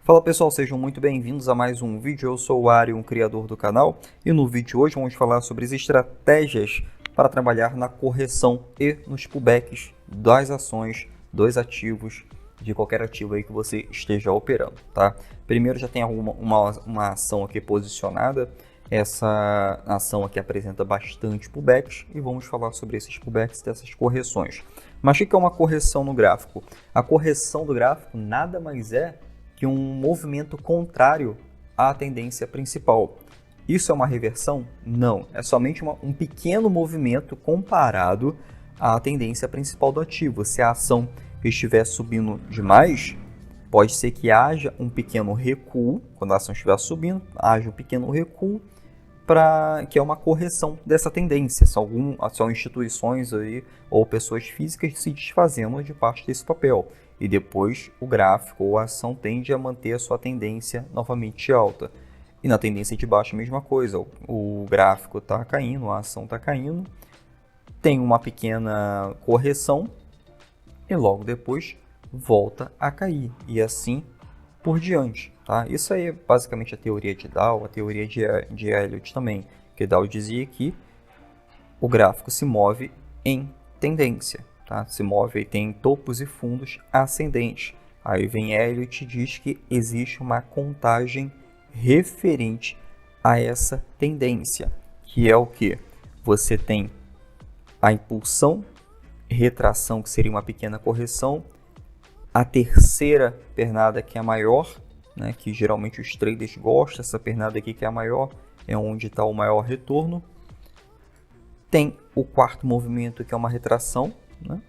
Fala pessoal, sejam muito bem-vindos a mais um vídeo. Eu sou o Ari, um criador do canal, e no vídeo de hoje vamos falar sobre as estratégias para trabalhar na correção e nos pullbacks das ações, dos ativos, de qualquer ativo aí que você esteja operando, tá? Primeiro já tem uma ação aqui posicionada. Essa ação aqui apresenta bastante pullbacks e vamos falar sobre esses pullbacks, dessas correções. Mas o que é uma correção no gráfico? A correção do gráfico nada mais é que um movimento contrário à tendência principal. Isso é uma reversão? Não, é somente um pequeno movimento comparado à tendência principal do ativo. Se a ação estiver subindo demais, pode ser que haja um pequeno recuo, quando a ação estiver subindo, haja um pequeno recuo, que é uma correção dessa tendência. São instituições aí, ou pessoas físicas se desfazendo de parte desse papel. E depois o gráfico ou a ação tende a manter a sua tendência novamente alta. E na tendência de baixo a mesma coisa, o gráfico está caindo, a ação está caindo, tem uma pequena correção e logo depois volta a cair. E assim por diante. Tá? Isso aí é basicamente a teoria de Dow, a teoria de Elliott também, que Dow dizia que o gráfico se move em tendência. Tá? Se move e tem topos e fundos ascendentes. Aí vem Elliott e diz que existe uma contagem referente a essa tendência, que é o que? Você tem a impulsão, retração, que seria uma pequena correção, a terceira pernada, que é a maior, né, que geralmente os traders gostam, essa pernada aqui que é a maior, é onde está o maior retorno. Tem o quarto movimento, que é uma retração, né?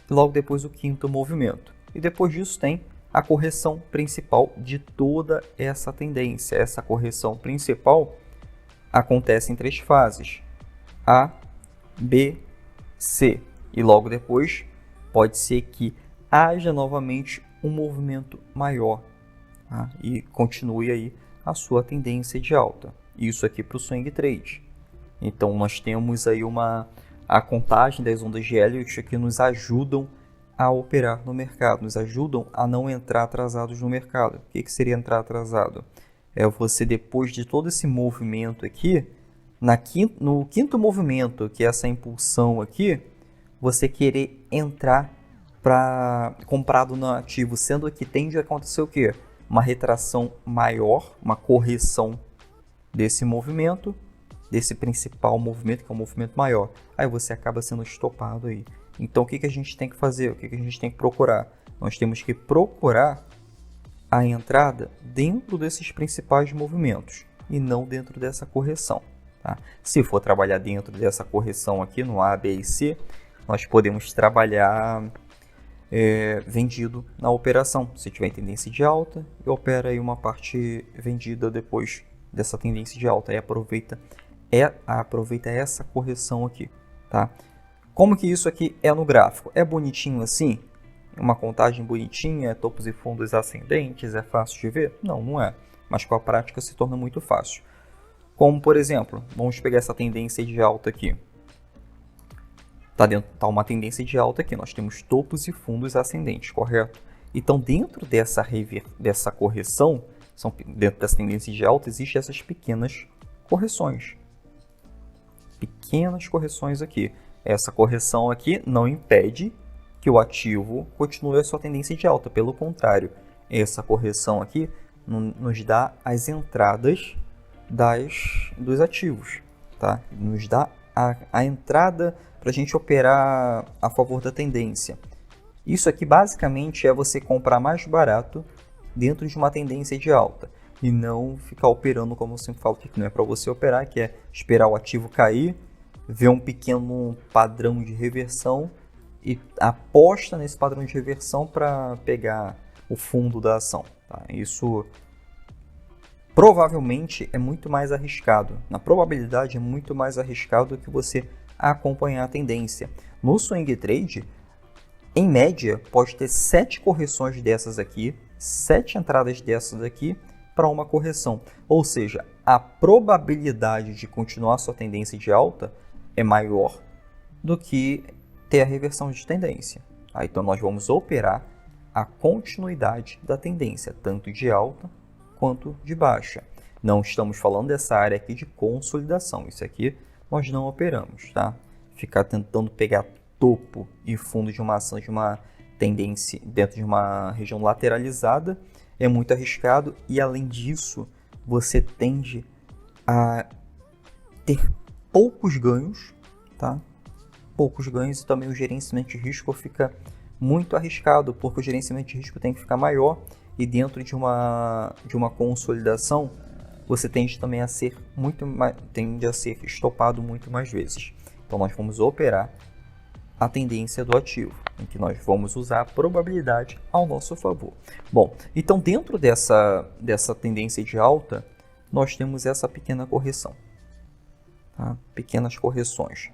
E logo depois o quinto movimento. E depois disso tem a correção principal de toda essa tendência. Essa correção principal acontece em três fases: A, B, C. E logo depois pode ser que haja novamente um movimento maior, tá? E continue aí a sua tendência de alta. Isso aqui para o swing trade. Então nós temos aí a contagem das ondas de Elliott que nos ajudam a operar no mercado, nos ajudam a não entrar atrasados no mercado. O que seria entrar atrasado? É você, depois de todo esse movimento aqui, no quinto movimento, que é essa impulsão aqui, você querer entrar para comprado no ativo, sendo que tende a acontecer o quê? Uma retração maior, uma correção desse movimento, desse principal movimento, que é um movimento maior. Aí você acaba sendo estopado aí. Então o que a gente tem que fazer? O que a gente tem que procurar? Nós temos que procurar a entrada dentro desses principais movimentos e não dentro dessa correção. Tá? Se for trabalhar dentro dessa correção aqui no A, B e C, nós podemos trabalhar vendido na operação. Se tiver tendência de alta, opera aí uma parte vendida depois dessa tendência de alta e aproveita essa correção aqui, tá? Como que isso aqui é no gráfico? É bonitinho assim? Uma contagem bonitinha, topos e fundos ascendentes, é fácil de ver? Não, não é. Mas com a prática se torna muito fácil. Como, por exemplo, vamos pegar essa tendência de alta aqui. Tá uma tendência de alta aqui, nós temos topos e fundos ascendentes, correto? Então, dentro dessa correção, dentro dessa tendência de alta, existem essas pequenas correções. Pequenas correções aqui. Essa correção aqui não impede que o ativo continue a sua tendência de alta. Pelo contrário, essa correção aqui nos dá as entradas dos ativos. Tá? Nos dá a entrada para a gente operar a favor da tendência. Isso aqui basicamente é você comprar mais barato dentro de uma tendência de alta e não ficar operando, como eu sempre falo, que não é para você operar, que é esperar o ativo cair, ver um pequeno padrão de reversão e aposta nesse padrão de reversão para pegar o fundo da ação. Tá? Isso provavelmente é muito mais arriscado. Na probabilidade é muito mais arriscado do que você acompanhar a tendência. No swing trade, em média, pode ter 7 correções dessas aqui, 7 entradas dessas aqui para uma correção. Ou seja, a probabilidade de continuar sua tendência de alta é maior do que ter a reversão de tendência. Então nós vamos operar a continuidade da tendência, tanto de alta quanto de baixa. Não estamos falando dessa área aqui de consolidação, isso aqui nós não operamos, tá? Ficar tentando pegar topo e fundo de uma ação de uma tendência dentro de uma região lateralizada é muito arriscado e, além disso, você tende a ter poucos ganhos, tá? Poucos ganhos, e também o gerenciamento de risco fica muito arriscado, porque o gerenciamento de risco tem que ficar maior, e dentro de uma consolidação você tende também a ser estopado muito mais vezes. Então nós vamos operar a tendência do ativo, em que nós vamos usar a probabilidade ao nosso favor. Bom, então dentro dessa tendência de alta, nós temos essa pequena correção, tá? Pequenas correções.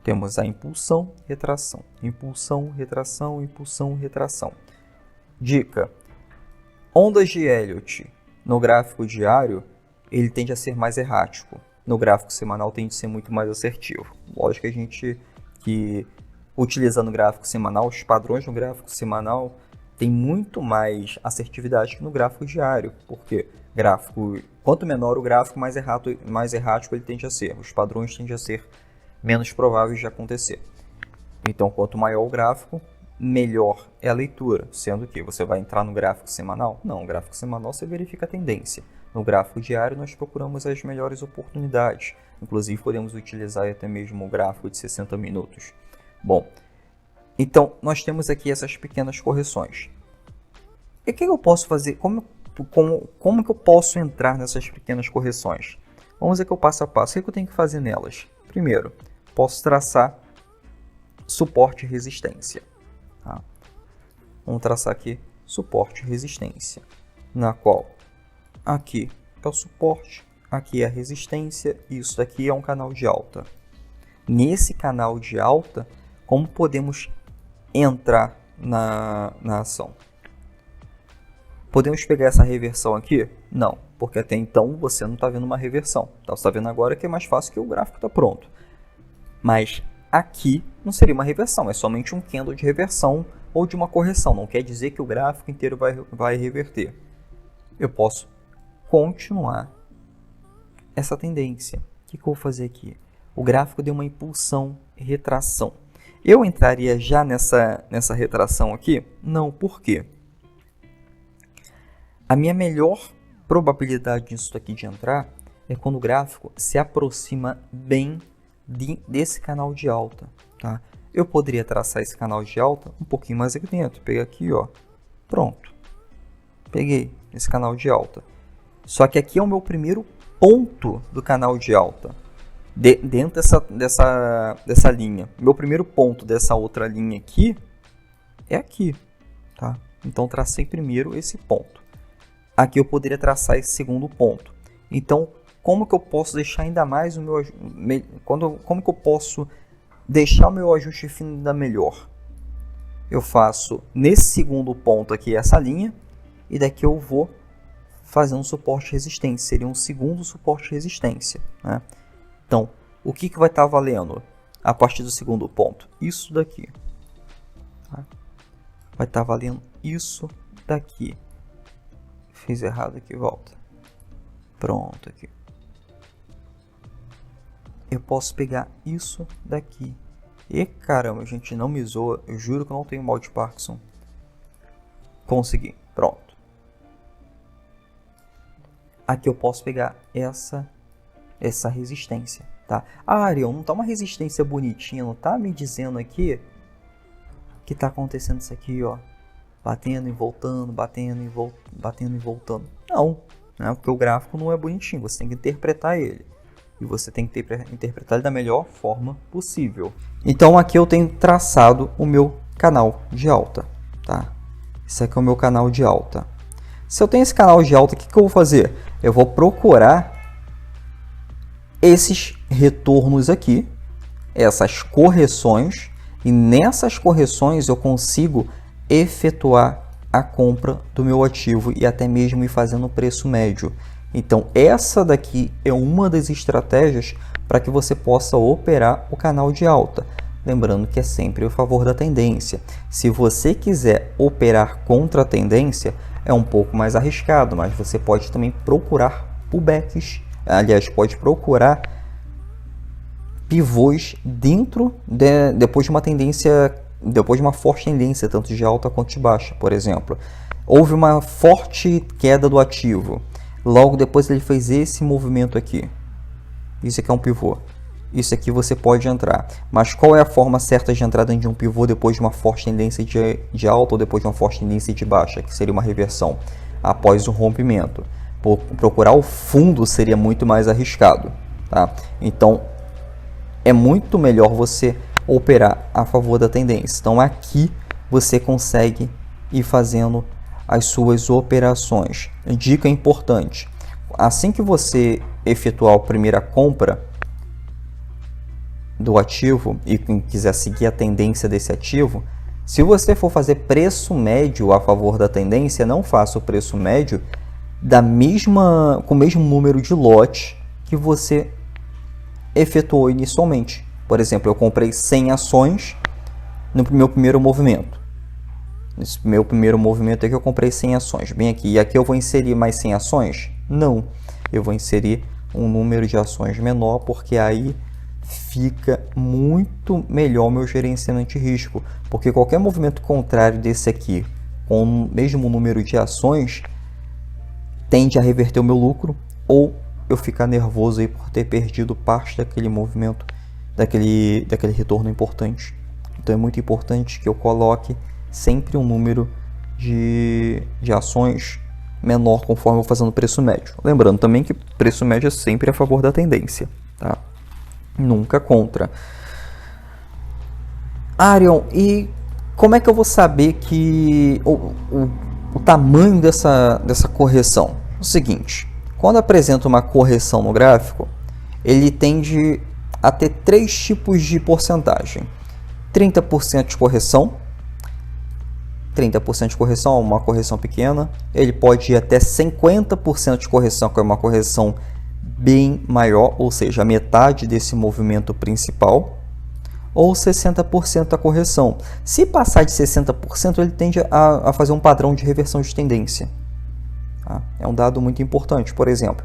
Temos a impulsão, retração, impulsão, retração, impulsão, retração. Dica: ondas de Elliott no gráfico diário, ele tende a ser mais errático. No gráfico semanal tende a ser muito mais assertivo. Lógico que utilizando o gráfico semanal, os padrões no gráfico semanal têm muito mais assertividade que no gráfico diário, porque quanto menor o gráfico, mais errático ele tende a ser. Os padrões tendem a ser menos prováveis de acontecer. Então, quanto maior o gráfico, melhor é a leitura, sendo que você vai entrar no gráfico semanal? Não, no gráfico semanal você verifica a tendência. No gráfico diário nós procuramos as melhores oportunidades. Inclusive podemos utilizar até mesmo o gráfico de 60 minutos. Bom, então nós temos aqui essas pequenas correções. E o que eu posso fazer? Como que eu posso entrar nessas pequenas correções? Vamos aqui o passo a passo. O que eu tenho que fazer nelas? Primeiro, posso traçar suporte e resistência. Tá? Vamos traçar aqui suporte e resistência, na qual aqui é o suporte, aqui é a resistência, e isso daqui é um canal de alta. Nesse canal de alta, como podemos entrar na ação? Podemos pegar essa reversão aqui? Não, porque até então você não está vendo uma reversão. Então, você está vendo agora que é mais fácil, que o gráfico está pronto. Mas aqui não seria uma reversão, é somente um candle de reversão ou de uma correção. Não quer dizer que o gráfico inteiro vai reverter. Eu posso continuar essa tendência. O que eu vou fazer aqui? O gráfico deu uma impulsão, retração. Eu entraria já nessa retração aqui? Não, por quê? A minha melhor probabilidade disso aqui de entrar é quando o gráfico se aproxima bem desse canal de alta, tá? Eu poderia traçar esse canal de alta um pouquinho mais aqui dentro. Pegar aqui, ó. Pronto. Peguei esse canal de alta. Só que aqui é o meu primeiro ponto do canal de alta. Dentro dessa linha. Meu primeiro ponto dessa outra linha aqui é aqui, tá? Então, tracei primeiro esse ponto. Aqui eu poderia traçar esse segundo ponto. Então, como que eu posso deixar ainda mais o meu... Como que eu posso deixar o meu ajuste fino ainda melhor? Eu faço nesse segundo ponto aqui essa linha, e daqui eu vou fazer um suporte de resistência. Seria um segundo suporte de resistência, né? Então, o que vai estar valendo a partir do segundo ponto? Isso daqui. Tá? Vai estar valendo isso daqui. Fiz errado aqui, volta. Pronto, aqui. Eu posso pegar isso daqui. E caramba, gente, não me zoa. Eu juro que eu não tenho mal de Parkinson. Consegui, pronto. Aqui eu posso pegar essa resistência, tá? Ah, Ariel, não tá uma resistência bonitinha, não tá me dizendo aqui que tá acontecendo isso aqui, ó. Batendo e voltando, batendo e voltando. Não, né? Porque o gráfico não é bonitinho, você tem que interpretar ele. E você tem que interpretar ele da melhor forma possível. Então aqui eu tenho traçado o meu canal de alta, tá? Esse aqui é o meu canal de alta. Se eu tenho esse canal de alta, o que eu vou fazer? Eu vou procurar esses retornos aqui, essas correções, e nessas correções eu consigo efetuar a compra do meu ativo e até mesmo ir fazendo o preço médio. Então essa daqui é uma das estratégias para que você possa operar o canal de alta. lembrando que é sempre a favor da tendência. Se você quiser operar contra a tendência, é um pouco mais arriscado, mas você pode também procurar pullbacks, aliás, pode procurar pivôs depois de uma tendência, depois de uma forte tendência, tanto de alta quanto de baixa, por exemplo. Houve uma forte queda do ativo, logo depois ele fez esse movimento aqui. Isso aqui é um pivô. Isso aqui você pode entrar. Mas qual é a forma certa de entrada de um pivô depois de uma forte tendência de alta ou depois de uma forte tendência de baixa, que seria uma reversão após o rompimento? Procurar o fundo seria muito mais arriscado, tá? Então, é muito melhor você operar a favor da tendência. Então, aqui você consegue ir fazendo as suas operações. Dica importante: assim que você efetuar a primeira compra do ativo e quiser seguir a tendência desse ativo, se você for fazer preço médio a favor da tendência, não faça o preço médio com o mesmo número de lote que você efetuou inicialmente. Por exemplo, eu comprei 100 ações no meu primeiro movimento. Nesse meu primeiro movimento aqui eu comprei 100 ações. Bem aqui. E aqui eu vou inserir mais 100 ações? Não. Eu vou inserir um número de ações menor, porque aí fica muito melhor o meu gerenciamento de risco. Porque qualquer movimento contrário desse aqui, com o mesmo número de ações, tende a reverter o meu lucro, ou eu ficar nervoso aí por ter perdido parte daquele movimento, daquele retorno importante. Então é muito importante que eu coloque sempre um número de ações menor conforme eu vou fazendo preço médio. Lembrando também que preço médio é sempre a favor da tendência, tá? Nunca contra. Arion, e como é que eu vou saber que o tamanho dessa correção? O seguinte: quando apresenta uma correção no gráfico, ele tende a ter 3 tipos de porcentagem: 30% de correção. 30% de correção, uma correção pequena. Ele pode ir até 50% de correção, que é uma correção bem maior, ou seja, a metade desse movimento principal, ou 60% da correção. Se passar de 60%, ele tende a fazer um padrão de reversão de tendência. Tá? É um dado muito importante. Por exemplo,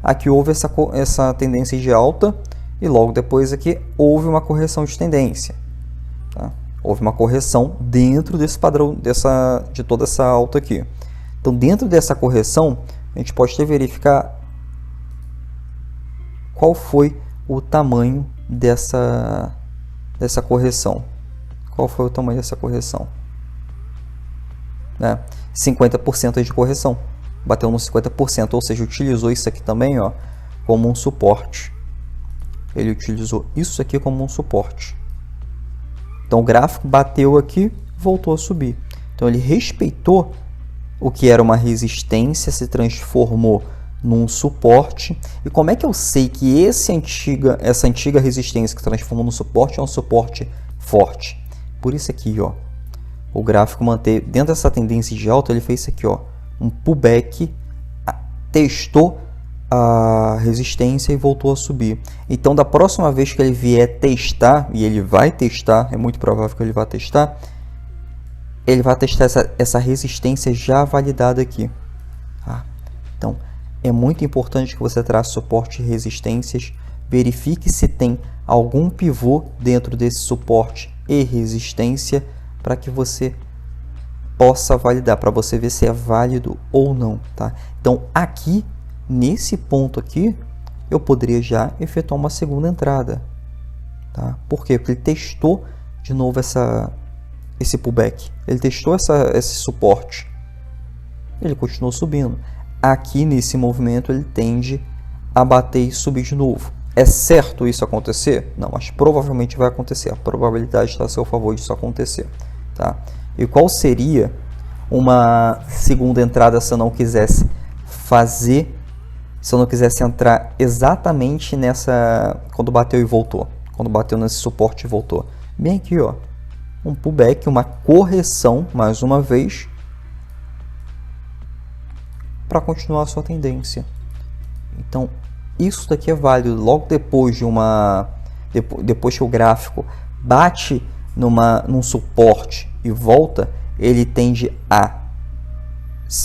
aqui houve essa tendência de alta e logo depois aqui houve uma correção de tendência. Tá? Houve uma correção dentro desse padrão, de toda essa alta aqui. Então, dentro dessa correção, a gente pode verificar qual foi o tamanho dessa correção. Qual foi o tamanho dessa correção? 50% de correção. Bateu no 50%, ou seja, utilizou isso aqui também, ó, como um suporte. Ele utilizou isso aqui como um suporte. Então o gráfico bateu aqui, voltou a subir. Então ele respeitou o que era uma resistência, se transformou num suporte. E como é que eu sei que essa antiga resistência que transformou no suporte é um suporte forte? Por isso aqui, ó, o gráfico manteve dentro dessa tendência de alta, ele fez isso aqui, ó, um pullback, testou a resistência e voltou a subir. Então, da próxima vez que ele vier testar, e ele vai testar, é muito provável que ele vá testar, essa resistência já validada aqui. Tá? Então, é muito importante que você trace suporte e resistências, verifique se tem algum pivô dentro desse suporte e resistência, para que você possa validar, para você ver se é válido ou não. Tá? Então, aqui, nesse ponto aqui, eu poderia já efetuar uma segunda entrada. Tá? Por quê? Porque ele testou de novo esse pullback. Ele testou esse suporte. Ele continuou subindo. Aqui nesse movimento ele tende a bater e subir de novo. É certo isso acontecer? Não, mas provavelmente vai acontecer. A probabilidade está a seu favor disso acontecer. Tá? E qual seria uma segunda entrada se eu não quisesse entrar exatamente quando bateu e voltou, quando bateu nesse suporte e voltou? Bem aqui, ó, um pullback, uma correção, mais uma vez, para continuar a sua tendência. Então, isso daqui é válido logo depois que o gráfico bate num suporte e volta, ele tende a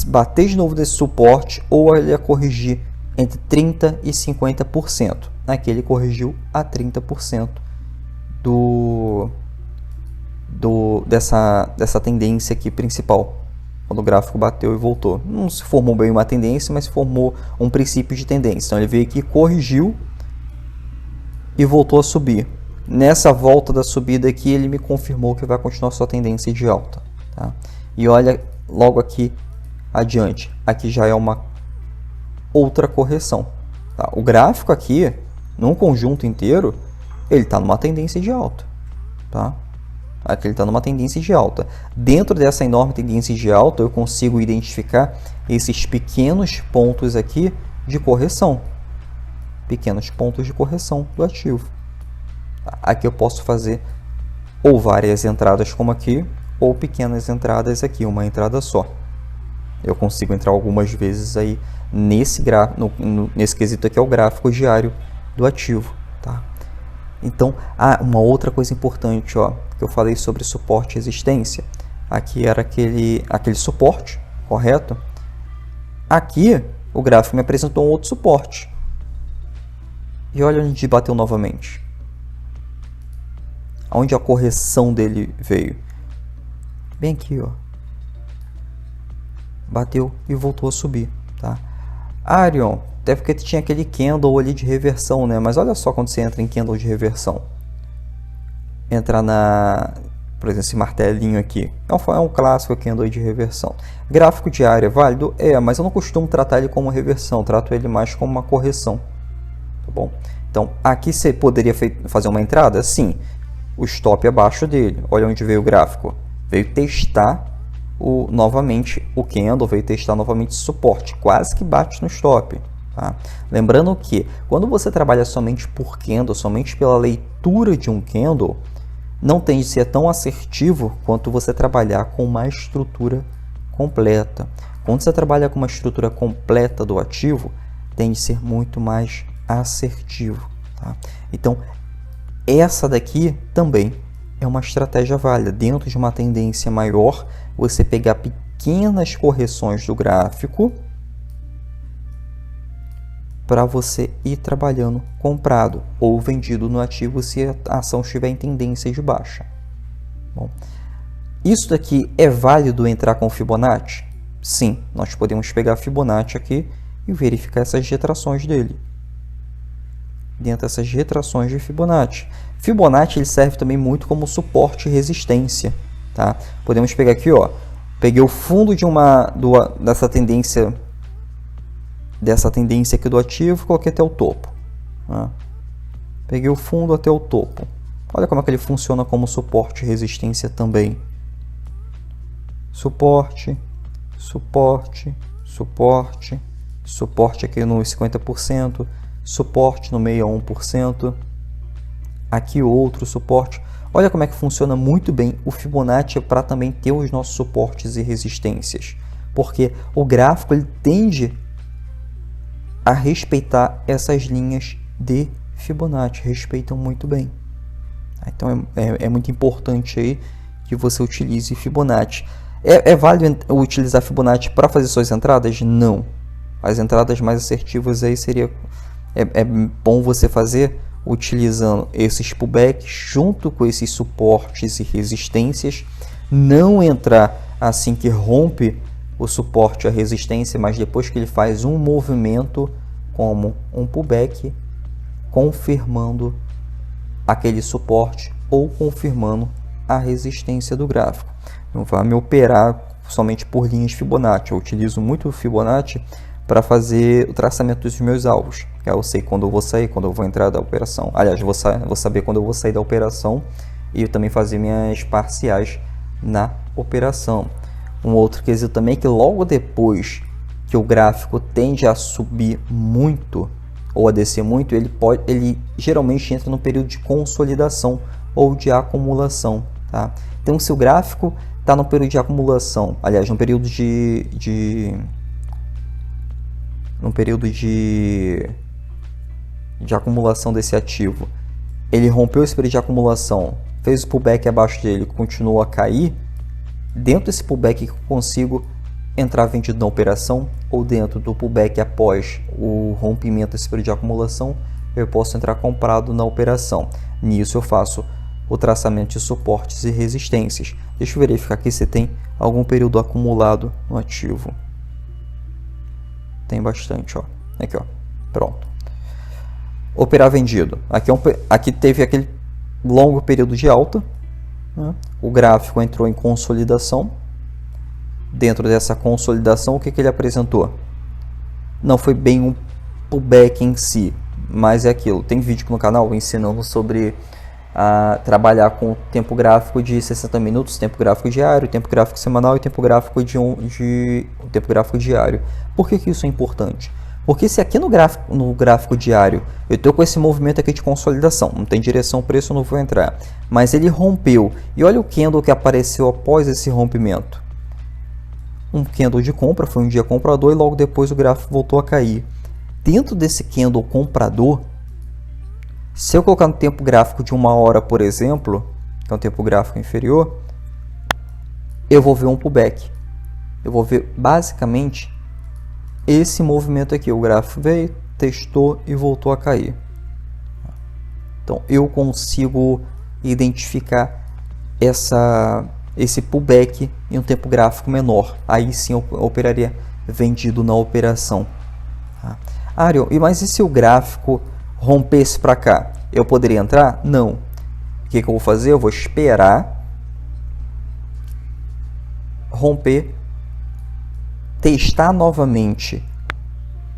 bater de novo desse suporte ou ele a corrigir entre 30% e 50%. Aqui ele corrigiu a 30% dessa tendência aqui principal. Quando o gráfico bateu e voltou. Não se formou bem uma tendência, mas se formou um princípio de tendência. Então ele veio aqui, corrigiu e voltou a subir. Nessa volta da subida aqui, ele me confirmou que vai continuar sua tendência de alta. Tá? E olha logo aqui adiante. Aqui já é uma outra correção. Tá? O gráfico aqui, num conjunto inteiro, ele está numa tendência de alta. Tá? Aqui ele está numa tendência de alta. Dentro dessa enorme tendência de alta, eu consigo identificar esses pequenos pontos aqui de correção. Pequenos pontos de correção do ativo. Aqui eu posso fazer ou várias entradas como aqui, ou pequenas entradas aqui, uma entrada só. Eu consigo entrar algumas vezes aí nesse quesito aqui, é o gráfico diário do ativo. Tá? Então, uma outra coisa importante, ó, que eu falei sobre suporte e resistência. Aqui era aquele suporte, correto? Aqui, o gráfico me apresentou um outro suporte. E olha onde bateu novamente. Onde a correção dele veio. Bem aqui, ó. Bateu e voltou a subir, tá? Arion, até porque tinha aquele candle ali de reversão, né? Mas olha só quando você entra em candle de reversão. Entra por exemplo, esse martelinho aqui. É um clássico candle de reversão. Gráfico diário é válido? É, mas eu não costumo tratar ele como reversão. Trato ele mais como uma correção. Tá bom? Então, aqui você poderia fazer uma entrada? Sim. O stop abaixo dele. Olha onde veio o gráfico. Veio testar novamente o candle, veio testar novamente o suporte. Quase que bate no stop. Tá? Lembrando que quando você trabalha somente por candle, somente pela leitura de um candle, não tende a ser tão assertivo quanto você trabalhar com uma estrutura completa. Quando você trabalha com uma estrutura completa do ativo, tende a ser muito mais assertivo. Tá? Então, essa daqui também é uma estratégia válida. Dentro de uma tendência maior, você pegar pequenas correções do gráfico para você ir trabalhando comprado ou vendido no ativo se a ação estiver em tendência de baixa. Bom, isso daqui é válido entrar com Fibonacci? Sim, nós podemos pegar Fibonacci aqui e verificar essas retrações dele. Dentro dessas retrações de Fibonacci. Fibonacci ele serve também muito como suporte e resistência. Tá? Podemos pegar aqui, ó, peguei o fundo dessa tendência aqui do ativo, coloquei até o topo. Tá? Peguei o fundo até o topo. Olha como é que ele funciona como suporte e resistência também. Suporte, suporte, suporte, suporte aqui no 50%, suporte no 61%, aqui outro suporte. Olha como é que funciona muito bem o Fibonacci para também ter os nossos suportes e resistências, porque o gráfico ele tende a respeitar essas linhas de Fibonacci, respeitam muito bem. Então é muito importante aí que você utilize Fibonacci. É válido utilizar Fibonacci para fazer suas entradas? Não. As entradas mais assertivas aí é bom você fazer utilizando esses pullbacks junto com esses suportes e resistências. Não entrar assim que rompe o suporte e a resistência, mas depois que ele faz um movimento como um pullback, confirmando aquele suporte ou confirmando a resistência do gráfico. Não vai me operar somente por linhas Fibonacci. Eu utilizo muito o Fibonacci para fazer o traçamento dos meus alvos. Eu sei quando eu vou sair, quando eu vou entrar da operação. Aliás, vou saber quando eu vou sair da operação e também fazer minhas parciais na operação. Um outro quesito também é que logo depois que o gráfico tende a subir muito ou a descer muito, ele geralmente entra no período de consolidação ou de acumulação. Tá? Então, se o gráfico está no período de acumulação, aliás, no período de acumulação desse ativo, ele rompeu esse período de acumulação, fez o pullback abaixo dele, continuou a cair, dentro desse pullback eu consigo entrar vendido na operação, ou dentro do pullback após o rompimento desse período de acumulação, eu posso entrar comprado na operação. Nisso eu faço o traçamento de suportes e resistências. Deixa eu verificar aqui se tem algum período acumulado no ativo. Tem bastante, ó. Aqui, ó. Pronto. Operar vendido. Aqui teve aquele longo período de alta, né? O gráfico entrou em consolidação. Dentro dessa consolidação, o que ele apresentou? Não foi bem um pullback em si, mas é aquilo. Tem vídeo aqui no canal ensinando sobre trabalhar com tempo gráfico de 60 minutos, tempo gráfico diário, tempo gráfico semanal e tempo gráfico tempo gráfico diário. Por que isso é importante? Porque se aqui no gráfico diário eu estou com esse movimento aqui de consolidação, não tem direção preço, eu não vou entrar, mas ele rompeu, e olha o candle que apareceu após esse rompimento. Um candle de compra, foi um dia comprador, e logo depois o gráfico voltou a cair. Dentro desse candle comprador, se eu colocar no tempo gráfico de 1 hora, por exemplo, que é um tempo gráfico inferior, eu vou ver um pullback. Eu vou ver basicamente esse movimento aqui. O gráfico veio, testou e voltou a cair. Então eu consigo identificar esse pullback em um tempo gráfico menor. Aí sim eu operaria vendido na operação. Ariel, mas e se o gráfico rompesse para cá? Eu poderia entrar? Não. O que eu vou fazer? Eu vou esperar romper, testar novamente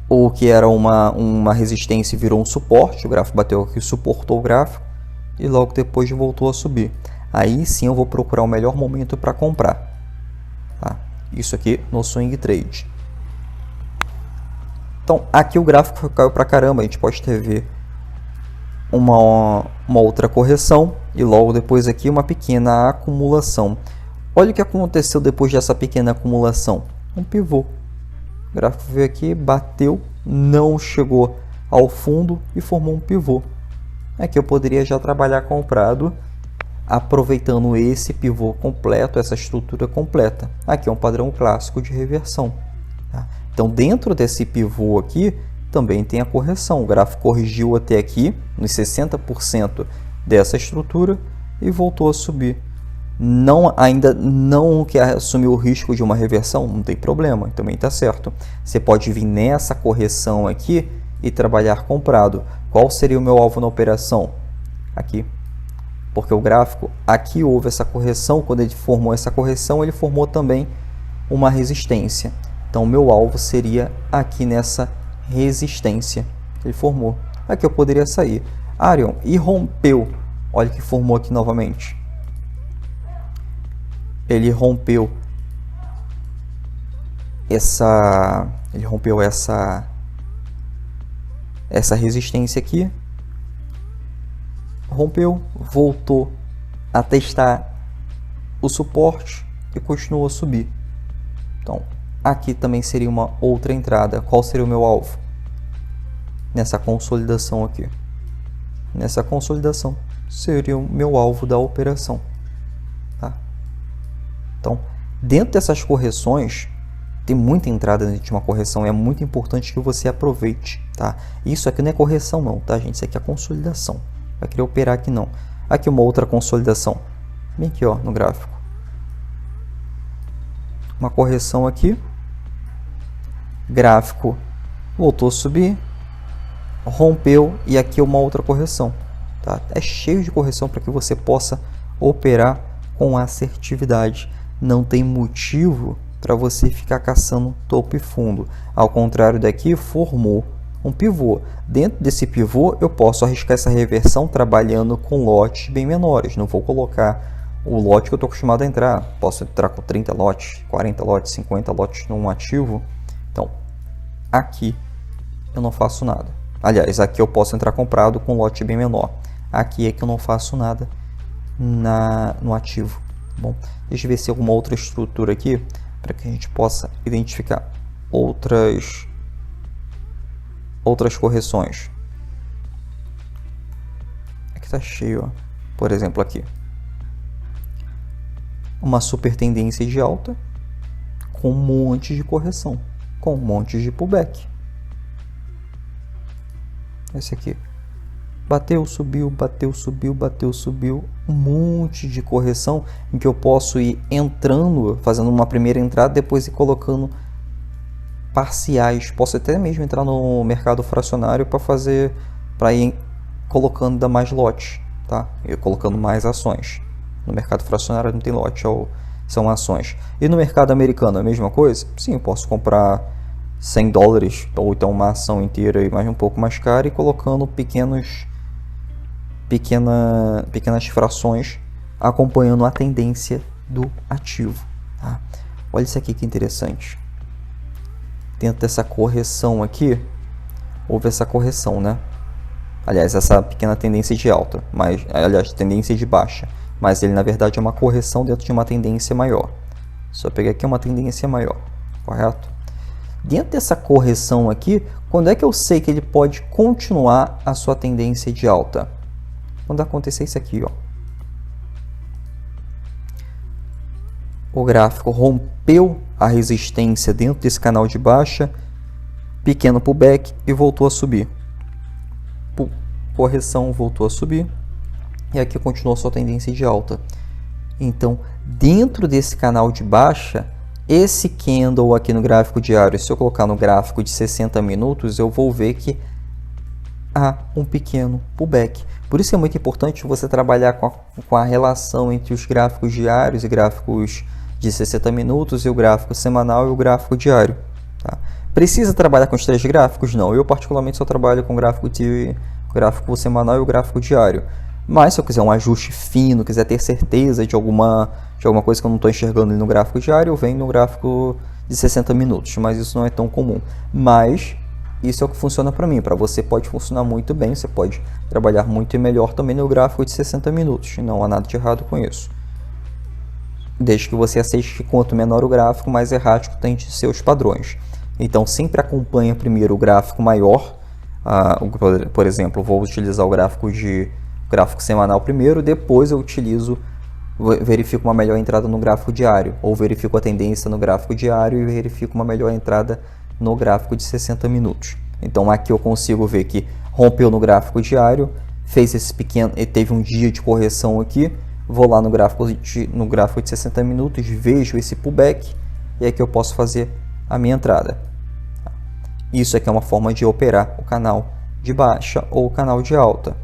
o que era uma resistência e virou um suporte. O gráfico bateu aqui, suportou o gráfico e logo depois voltou a subir. Aí sim eu vou procurar o melhor momento para comprar. Tá? Isso aqui no swing trade. Então aqui o gráfico caiu para caramba. A gente pode ver uma outra correção e logo depois aqui uma pequena acumulação. Olha o que aconteceu depois dessa pequena acumulação. Um pivô. O gráfico veio aqui, bateu, não chegou ao fundo e formou um pivô. Aqui eu poderia já trabalhar comprado, aproveitando esse pivô completo, essa estrutura completa. Aqui é um padrão clássico de reversão. Tá? Então dentro desse pivô aqui também tem a correção. O gráfico corrigiu até aqui, nos 60% dessa estrutura e voltou a subir. Ainda não quer assumir o risco de uma reversão, não tem problema, também está certo. Você pode vir nessa correção aqui e trabalhar comprado. Qual seria o meu alvo na operação? Aqui. Porque o gráfico, aqui houve essa correção, quando ele formou essa correção, ele formou também uma resistência. Então o meu alvo seria aqui nessa resistência que ele formou. Aqui eu poderia sair. Arion, e rompeu. Olha que formou aqui novamente. Ele rompeu essa resistência aqui. Rompeu, voltou a testar o suporte e continuou a subir. Então, aqui também seria uma outra entrada. Qual seria o meu alvo? Nessa consolidação aqui. Nessa consolidação seria o meu alvo da operação. Tá? Então, dentro dessas correções, tem muita entrada dentro de uma correção. É muito importante que você aproveite. Tá? Isso aqui não é correção não, tá, gente? Isso aqui é consolidação. Vai querer operar aqui não. Aqui uma outra consolidação. Bem aqui, ó, no gráfico. Uma correção aqui. Gráfico voltou a subir. Rompeu e aqui uma outra correção. Tá? É cheio de correção para que você possa operar com assertividade. Não tem motivo para você ficar caçando topo e fundo. Ao contrário daqui, formou um pivô. Dentro desse pivô, eu posso arriscar essa reversão trabalhando com lotes bem menores. Não vou colocar o lote que eu estou acostumado a entrar. Posso entrar com 30 lotes, 40 lotes, 50 lotes num ativo. Então, aqui eu não faço nada. Aliás, aqui eu posso entrar comprado com lote bem menor. Aqui é que eu não faço nada no ativo. Bom, deixa eu ver se tem alguma outra estrutura aqui para que a gente possa identificar outras correções. Aqui está cheio, ó. Por exemplo, aqui. uma super tendência de alta com um monte de correção, com um monte de pullback. Esse aqui. Bateu, subiu, bateu, subiu, bateu, subiu. Um monte de correção em que eu posso ir entrando, fazendo uma primeira entrada, depois ir colocando parciais. Posso até mesmo entrar no mercado fracionário para ir colocando ainda mais lote, tá? E colocando mais ações. No mercado fracionário não tem lote, são ações. E no mercado americano é a mesma coisa? Sim, eu posso comprar $100 ou então uma ação inteira e mais um pouco mais cara e colocando pequenas frações acompanhando a tendência do ativo, tá? Olha isso aqui que interessante. Dentro dessa correção aqui, houve essa correção, né? Aliás, essa pequena tendência de alta, tendência de baixa, mas ele na verdade é uma correção dentro de uma tendência maior. Só pegar aqui uma tendência maior, correto? Dentro dessa correção aqui, quando é que eu sei que ele pode continuar a sua tendência de alta? Quando acontecer isso aqui, ó. O gráfico rompeu a resistência dentro desse canal de baixa, pequeno pullback e voltou a subir. Correção, voltou a subir e aqui continuou a sua tendência de alta. Então, dentro desse canal de baixa, esse candle aqui no gráfico diário, se eu colocar no gráfico de 60 minutos, eu vou ver que há um pequeno pullback. Por isso é muito importante você trabalhar com a relação entre os gráficos diários e gráficos de 60 minutos e o gráfico semanal e o gráfico diário, tá? Precisa trabalhar com os três gráficos? Não, eu particularmente só trabalho com gráfico semanal e o gráfico diário. Mas se eu quiser um ajuste fino, quiser ter certeza de alguma coisa que eu não estou enxergando ali no gráfico diário, eu venho no gráfico de 60 minutos, mas isso não é tão comum. Mas isso é o que funciona para mim. Para você pode funcionar muito bem, você pode trabalhar muito e melhor também no gráfico de 60 minutos. Não há nada de errado com isso. Desde que você aceite que quanto menor o gráfico, mais errático tem de ser os padrões. Então sempre acompanha primeiro o gráfico maior. Por exemplo, vou utilizar o gráfico semanal primeiro, depois eu verifico uma melhor entrada no gráfico diário, ou verifico a tendência no gráfico diário e verifico uma melhor entrada no gráfico de 60 minutos. Então aqui eu consigo ver que rompeu no gráfico diário, teve um dia de correção aqui, vou lá no gráfico de 60 minutos, vejo esse pullback e aqui eu posso fazer a minha entrada. Isso aqui é uma forma de operar o canal de baixa ou o canal de alta.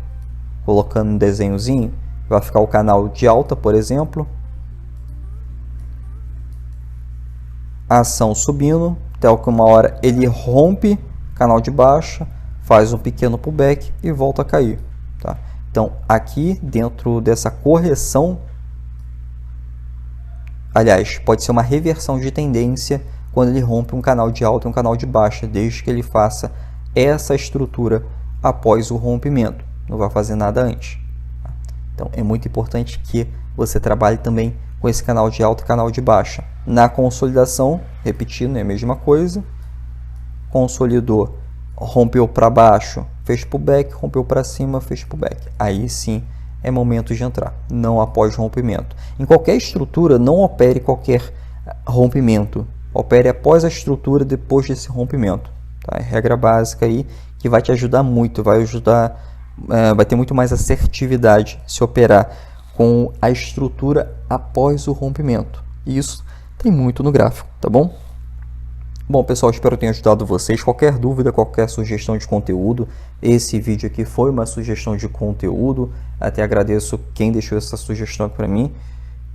Colocando um desenhozinho, vai ficar o canal de alta, por exemplo. A ação subindo, até que uma hora ele rompe canal de baixa, faz um pequeno pullback e volta a cair, tá? Então, aqui dentro dessa correção, aliás, pode ser uma reversão de tendência quando ele rompe um canal de alta e um canal de baixa, desde que ele faça essa estrutura após o rompimento. Não vai fazer nada antes. Então é muito importante que você trabalhe também com esse canal de alta e canal de baixa. Na consolidação, repetindo, é a mesma coisa. Consolidou, rompeu para baixo, fez pullback, rompeu para cima, fez pullback. Aí sim é momento de entrar, não após rompimento. Em qualquer estrutura, não opere qualquer rompimento. Opere após a estrutura, depois desse rompimento. Tá? É regra básica aí que vai te ajudar muito, vai ter muito mais assertividade se operar com a estrutura após o rompimento. E isso tem muito no gráfico, tá bom? Bom, pessoal, espero que tenha ajudado vocês. Qualquer dúvida, qualquer sugestão de conteúdo, esse vídeo aqui foi uma sugestão de conteúdo. Até agradeço quem deixou essa sugestão para mim.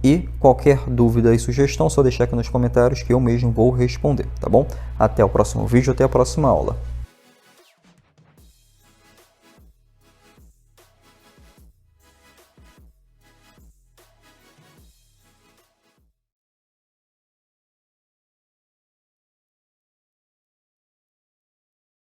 E qualquer dúvida e sugestão, só deixar aqui nos comentários que eu mesmo vou responder, tá bom? Até o próximo vídeo, até a próxima aula.